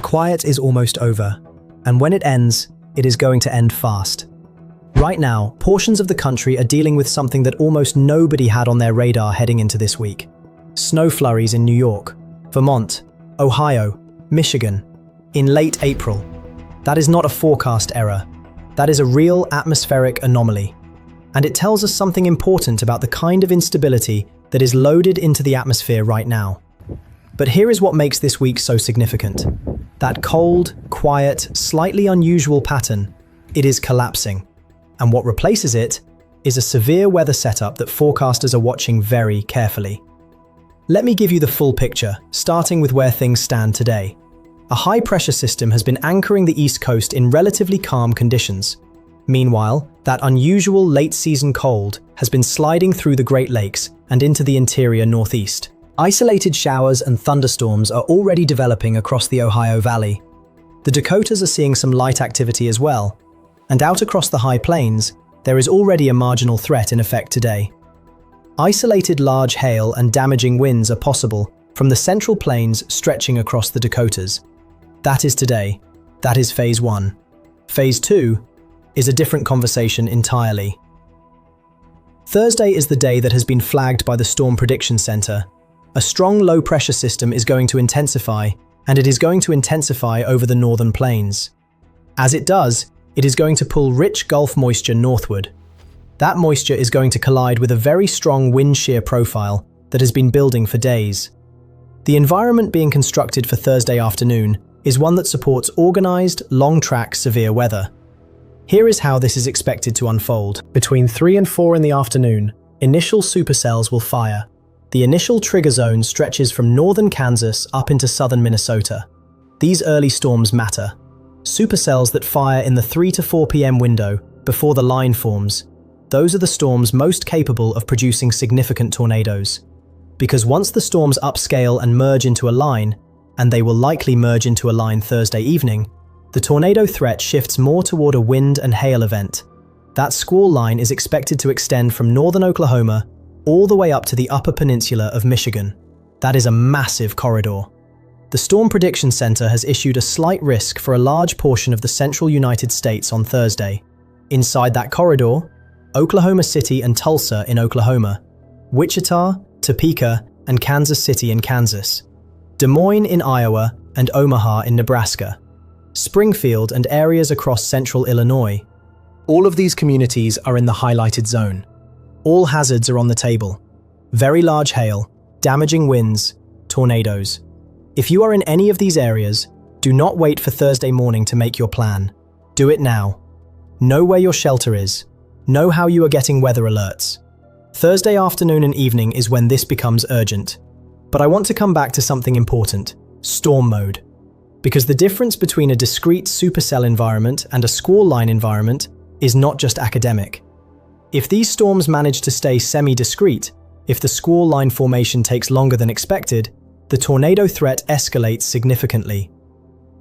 quiet is almost over, and when it ends, it is going to end fast. Right now, portions of the country are dealing with something that almost nobody had on their radar heading into this week. Snow flurries in New York, Vermont, Ohio, Michigan, in late April. That is not a forecast error. That is a real atmospheric anomaly. And it tells us something important about the kind of instability that is loaded into the atmosphere right now. But here is what makes this week so significant. That cold, quiet, slightly unusual pattern, it is collapsing. And what replaces it is a severe weather setup that forecasters are watching very carefully. Let me give you the full picture, starting with where things stand today. A high-pressure system has been anchoring the East Coast in relatively calm conditions. Meanwhile, that unusual late-season cold has been sliding through the Great Lakes and into the interior Northeast. Isolated showers and thunderstorms are already developing across the Ohio Valley. The Dakotas are seeing some light activity as well, and out across the high plains, there is already a marginal threat in effect today. Isolated large hail and damaging winds are possible from the Central Plains stretching across the Dakotas. That is today. That is Phase 1. Phase 2 is a different conversation entirely. Thursday is the day that has been flagged by the Storm Prediction Center. A strong low-pressure system is going to intensify, and it is going to intensify over the northern plains. As it does, it is going to pull rich Gulf moisture northward. That moisture is going to collide with a very strong wind shear profile that has been building for days. The environment being constructed for Thursday afternoon is one that supports organized, long-track severe weather. Here is how this is expected to unfold. Between 3 and 4 in the afternoon, initial supercells will fire. The initial trigger zone stretches from northern Kansas up into southern Minnesota. These early storms matter. Supercells that fire in the 3 to 4 p.m. window before the line forms, those are the storms most capable of producing significant tornadoes. Because once the storms upscale and merge into a line, and they will likely merge into a line Thursday evening, the tornado threat shifts more toward a wind and hail event. That squall line is expected to extend from northern Oklahoma all the way up to the upper peninsula of Michigan. That is a massive corridor. The Storm Prediction Center has issued a slight risk for a large portion of the central United States on Thursday. Inside that corridor, Oklahoma City and Tulsa in Oklahoma, Wichita, Topeka, and Kansas City in Kansas, Des Moines in Iowa, and Omaha in Nebraska, Springfield and areas across central Illinois. All of these communities are in the highlighted zone. All hazards are on the table. Very large hail, damaging winds, tornadoes. If you are in any of these areas, do not wait for Thursday morning to make your plan. Do it now. Know where your shelter is. Know how you are getting weather alerts. Thursday afternoon and evening is when this becomes urgent. But I want to come back to something important: storm mode. Because the difference between a discrete supercell environment and a squall line environment is not just academic. If these storms manage to stay semi-discrete, if the squall line formation takes longer than expected, the tornado threat escalates significantly.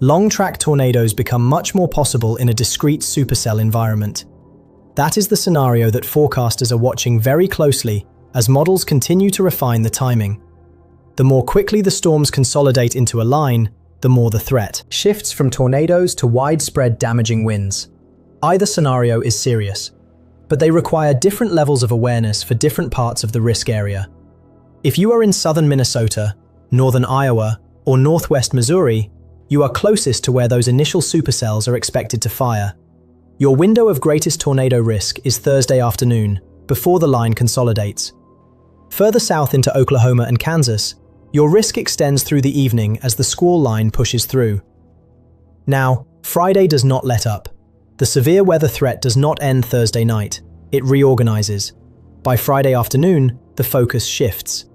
Long-track tornadoes become much more possible in a discrete supercell environment. That is the scenario that forecasters are watching very closely as models continue to refine the timing. The more quickly the storms consolidate into a line, the more the threat shifts from tornadoes to widespread damaging winds. Either scenario is serious, but they require different levels of awareness for different parts of the risk area. If you are in southern Minnesota, northern Iowa, or northwest Missouri, you are closest to where those initial supercells are expected to fire. Your window of greatest tornado risk is Thursday afternoon, before the line consolidates. Further south into Oklahoma and Kansas, your risk extends through the evening as the squall line pushes through. Now, Friday does not let up. The severe weather threat does not end Thursday night. It reorganizes. By Friday afternoon, the focus shifts.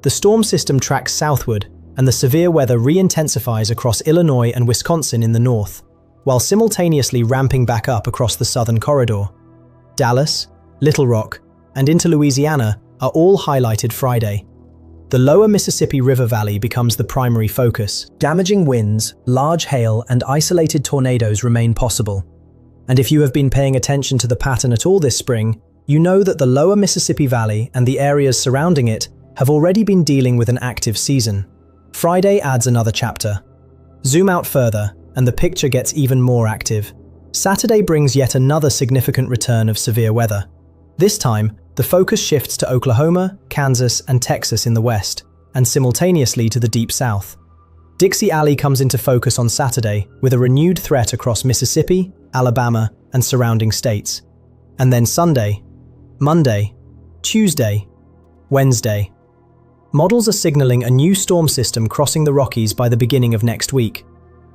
The storm system tracks southward, and the severe weather re-intensifies across Illinois and Wisconsin in the north, while simultaneously ramping back up across the southern corridor. Dallas, Little Rock, and into Louisiana are all highlighted Friday. The lower Mississippi River Valley becomes the primary focus. Damaging winds, large hail, and isolated tornadoes remain possible. And if you have been paying attention to the pattern at all this spring, you know that the lower Mississippi Valley and the areas surrounding it have already been dealing with an active season. Friday adds another chapter. Zoom out further, and the picture gets even more active. Saturday brings yet another significant return of severe weather. This time, the focus shifts to Oklahoma, Kansas, and Texas in the west, and simultaneously to the deep south. Dixie Alley comes into focus on Saturday with a renewed threat across Mississippi, Alabama, and surrounding states. And then Sunday, Monday, Tuesday, Wednesday. Models are signaling a new storm system crossing the Rockies by the beginning of next week.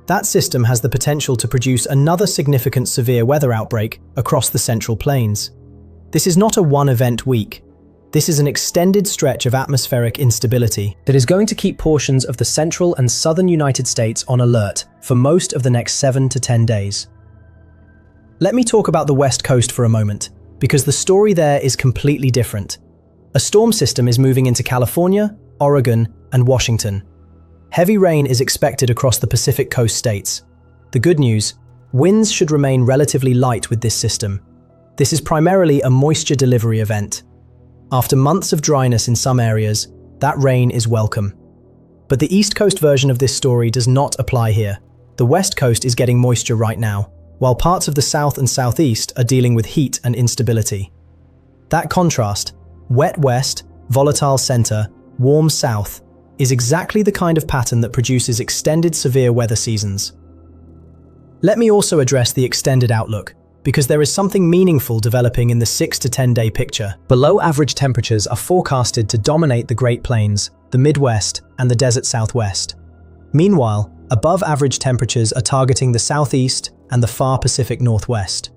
That system has the potential to produce another significant severe weather outbreak across the Central Plains. This is not a one-event week. This is an extended stretch of atmospheric instability that is going to keep portions of the central and southern United States on alert for most of the next 7 to 10 days. Let me talk about the West Coast for a moment, because the story there is completely different. A storm system is moving into California, Oregon, and Washington. Heavy rain is expected across the Pacific Coast states. The good news, winds should remain relatively light with this system. This is primarily a moisture delivery event. After months of dryness in some areas, that rain is welcome. But the East Coast version of this story does not apply here. The West Coast is getting moisture right now, while parts of the South and Southeast are dealing with heat and instability. That contrast, wet West, volatile center, warm South, is exactly the kind of pattern that produces extended severe weather seasons. Let me also address the extended outlook, because there is something meaningful developing in the 6 to 10 day picture. Below average temperatures are forecasted to dominate the Great Plains, the Midwest, and the Desert Southwest. Meanwhile, above average temperatures are targeting the Southeast and the far Pacific Northwest.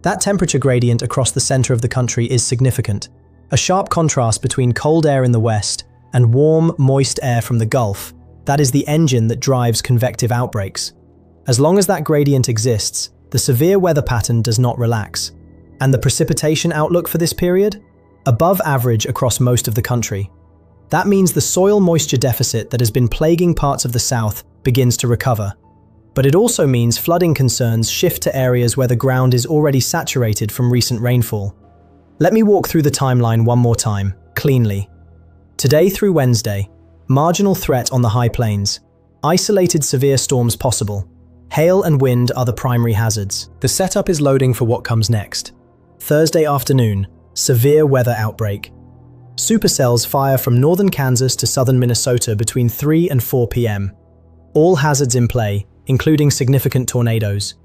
That temperature gradient across the center of the country is significant, a sharp contrast between cold air in the west and warm, moist air from the Gulf. That is the engine that drives convective outbreaks. As long as that gradient exists, the severe weather pattern does not relax. And the precipitation outlook for this period? Above average across most of the country. That means the soil moisture deficit that has been plaguing parts of the South begins to recover. But it also means flooding concerns shift to areas where the ground is already saturated from recent rainfall. Let me walk through the timeline one more time, cleanly. Today through Wednesday, marginal threat on the high plains. Isolated severe storms possible. Hail and wind are the primary hazards. The setup is loading for what comes next. Thursday afternoon, severe weather outbreak. Supercells fire from northern Kansas to southern Minnesota between 3 and 4 p.m. All hazards in play, including significant tornadoes.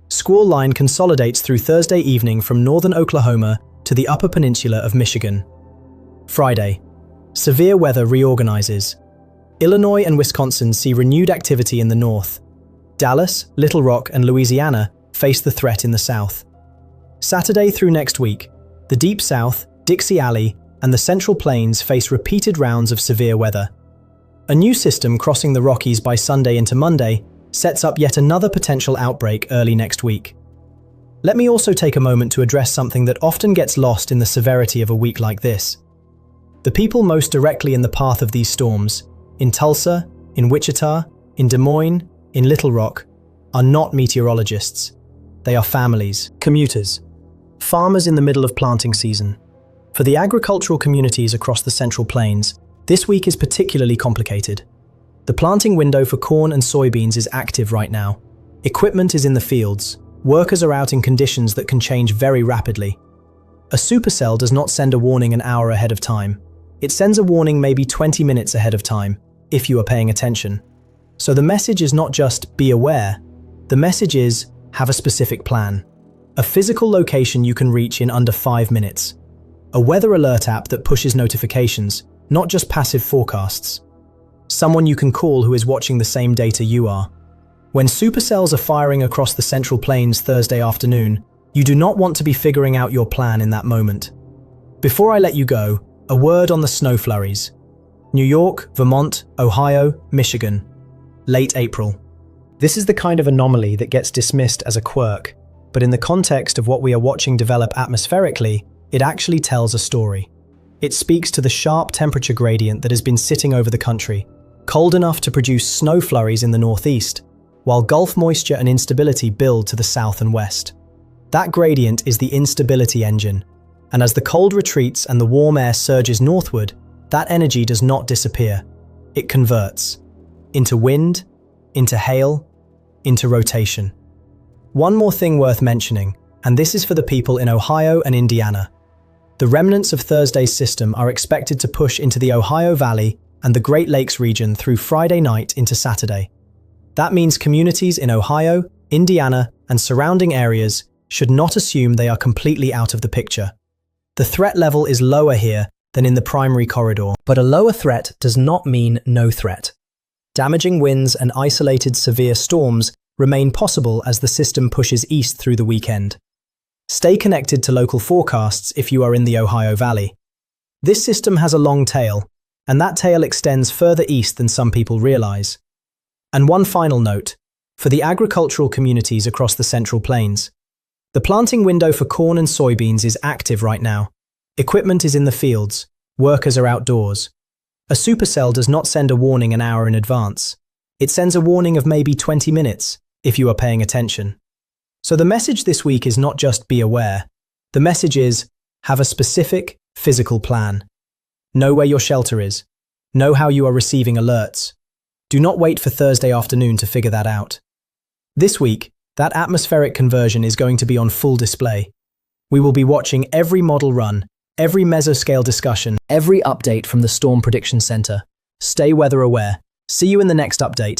Squall line consolidates through Thursday evening from northern Oklahoma to the Upper Peninsula of Michigan. Friday, severe weather reorganizes. Illinois and Wisconsin see renewed activity in the north. Dallas, Little Rock, and Louisiana face the threat in the south. Saturday through next week, the Deep South, Dixie Alley, and the Central Plains face repeated rounds of severe weather. A new system crossing the Rockies by Sunday into Monday sets up yet another potential outbreak early next week. Let me also take a moment to address something that often gets lost in the severity of a week like this. The people most directly in the path of these storms, in Tulsa, in Wichita, in Des Moines, in Little Rock, are not meteorologists. They are families, commuters, farmers in the middle of planting season. For the agricultural communities across the Central Plains, this week is particularly complicated. The planting window for corn and soybeans is active right now. Equipment is in the fields. Workers are out in conditions that can change very rapidly. A supercell does not send a warning an hour ahead of time. It sends a warning maybe 20 minutes ahead of time, if you are paying attention. So the message is not just be aware. The message is have a specific plan. A physical location you can reach in under 5 minutes. A weather alert app that pushes notifications, not just passive forecasts. Someone you can call who is watching the same data you are. When supercells are firing across the Central Plains Thursday afternoon, you do not want to be figuring out your plan in that moment. Before I let you go, a word on the snow flurries. New York, Vermont, Ohio, Michigan. Late April. This is the kind of anomaly that gets dismissed as a quirk, but in the context of what we are watching develop atmospherically, it actually tells a story. It speaks to the sharp temperature gradient that has been sitting over the country, cold enough to produce snow flurries in the northeast, while Gulf moisture and instability build to the south and west. That gradient is the instability engine, and as the cold retreats and the warm air surges northward, that energy does not disappear. It converts into wind, into hail, into rotation. One more thing worth mentioning, and this is for the people in Ohio and Indiana. The remnants of Thursday's system are expected to push into the Ohio Valley and the Great Lakes region through Friday night into Saturday. That means communities in Ohio, Indiana, and surrounding areas should not assume they are completely out of the picture. The threat level is lower here than in the primary corridor, but a lower threat does not mean no threat. Damaging winds and isolated severe storms remain possible as the system pushes east through the weekend. Stay connected to local forecasts if you are in the Ohio Valley. This system has a long tail, and that tail extends further east than some people realize. And one final note, for the agricultural communities across the Central Plains. The planting window for corn and soybeans is active right now. Equipment is in the fields, workers are outdoors. A supercell does not send a warning an hour in advance. It sends a warning of maybe 20 minutes, if you are paying attention. So the message this week is not just be aware. The message is, have a specific, physical plan. Know where your shelter is. Know how you are receiving alerts. Do not wait for Thursday afternoon to figure that out. This week, that atmospheric conversion is going to be on full display. We will be watching every model run, every mesoscale discussion, every update from the Storm Prediction Center. Stay weather aware. See you in the next update.